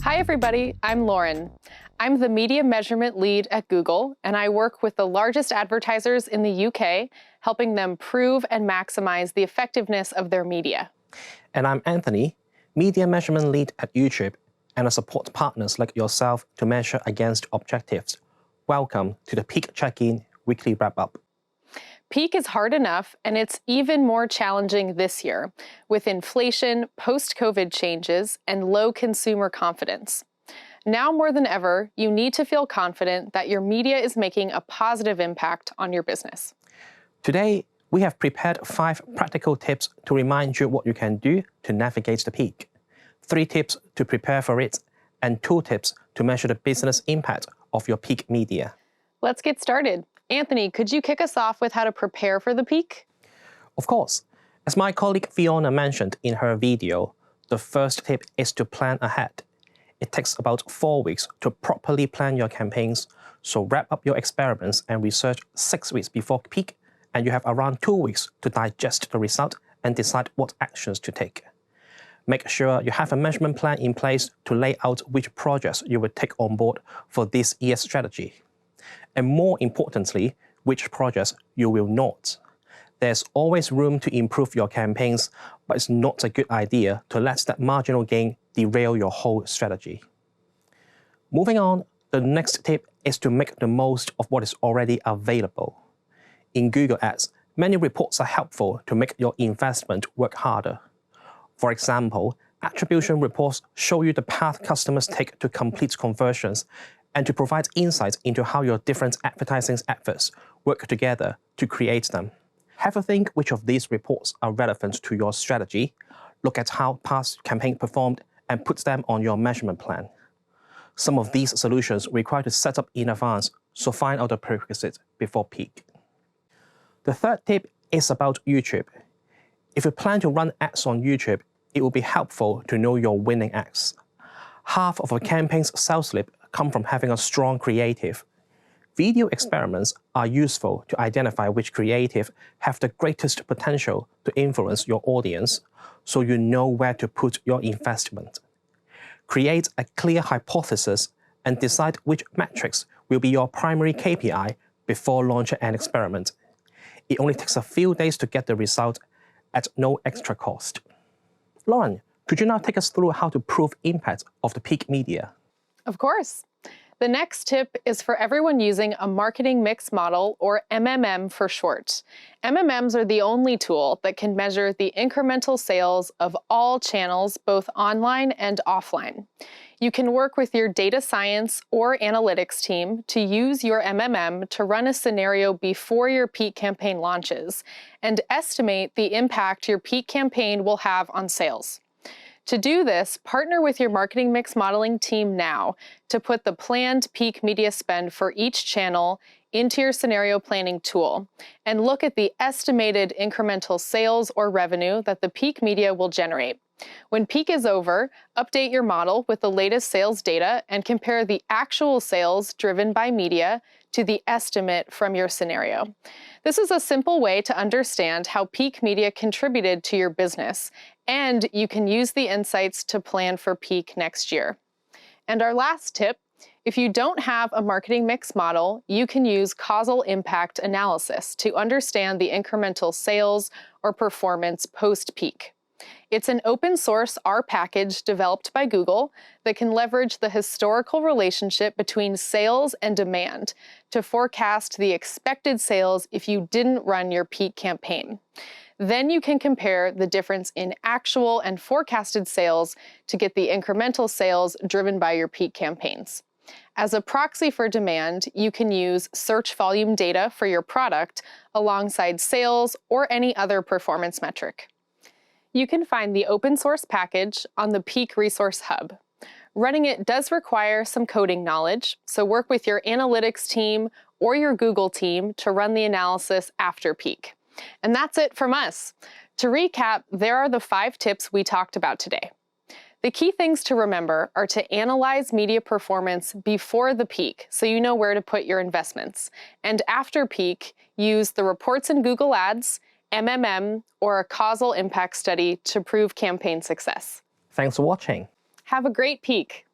Hi everybody, I'm Lauren. I'm the media measurement lead at Google, and I work with the largest advertisers in the UK, helping them prove and maximize the effectiveness of their media. And I'm Anthony, media measurement lead at YouTube, and I support partners like yourself to measure against objectives. Welcome to the Peak Check-in Weekly Wrap-Up. Peak is hard enough, and it's even more challenging this year, with inflation, post-COVID changes, and low consumer confidence. Now more than ever, you need to feel confident that your media is making a positive impact on your business. Today, we have prepared 5 practical tips to remind you what you can do to navigate the peak, 3 tips to prepare for it, and 2 tips to measure the business impact of your peak media. Let's get started. Anthony, could you kick us off with how to prepare for the peak? Of course. As my colleague Fiona mentioned in her video, the first tip is to plan ahead. It takes about 4 weeks to properly plan your campaigns, so wrap up your experiments and research 6 weeks before peak, and you have around 2 weeks to digest the result and decide what actions to take. Make sure you have a measurement plan in place to lay out which projects you will take on board for this year's strategy. And more importantly, which projects you will not. There's always room to improve your campaigns, but it's not a good idea to let that marginal gain derail your whole strategy. Moving on, the next tip is to make the most of what is already available. In Google Ads, many reports are helpful to make your investment work harder. For example, attribution reports show you the path customers take to complete conversions and to provide insights into how your different advertising efforts work together to create them. Have a think which of these reports are relevant to your strategy, look at how past campaigns performed, and put them on your measurement plan. Some of these solutions require to set up in advance, so find out the prerequisites before peak. The third tip is about YouTube. If you plan to run ads on YouTube, it will be helpful to know your winning ads. Half of a campaign's sales slip come from having a strong creative. Video experiments are useful to identify which creative have the greatest potential to influence your audience, so you know where to put your investment. Create a clear hypothesis and decide which metrics will be your primary KPI before launching an experiment. It only takes a few days to get the result at no extra cost. Lauren, could you now take us through how to prove impact of the peak media? Of course. The next tip is for everyone using a marketing mix model, or MMM for short. MMMs are the only tool that can measure the incremental sales of all channels, both online and offline. You can work with your data science or analytics team to use your MMM to run a scenario before your peak campaign launches and estimate the impact your peak campaign will have on sales. To do this, partner with your marketing mix modeling team now to put the planned peak media spend for each channel into your scenario planning tool and look at the estimated incremental sales or revenue that the peak media will generate. When peak is over, update your model with the latest sales data and compare the actual sales driven by media to the estimate from your scenario. This is a simple way to understand how peak media contributed to your business, and you can use the insights to plan for peak next year. And our last tip, if you don't have a marketing mix model, you can use causal impact analysis to understand the incremental sales or performance post-peak. It's an open source R package developed by Google that can leverage the historical relationship between sales and demand to forecast the expected sales if you didn't run your peak campaign. Then you can compare the difference in actual and forecasted sales to get the incremental sales driven by your peak campaigns. As a proxy for demand, you can use search volume data for your product alongside sales or any other performance metric. You can find the open source package on the Peak Resource Hub. Running it does require some coding knowledge, so work with your analytics team or your Google team to run the analysis after peak. And that's it from us. To recap, there are the 5 tips we talked about today. The key things to remember are to analyze media performance before the peak so you know where to put your investments. And after peak, use the reports in Google Ads, MMM, or a causal impact study to prove campaign success. Thanks for watching. Have a great peak.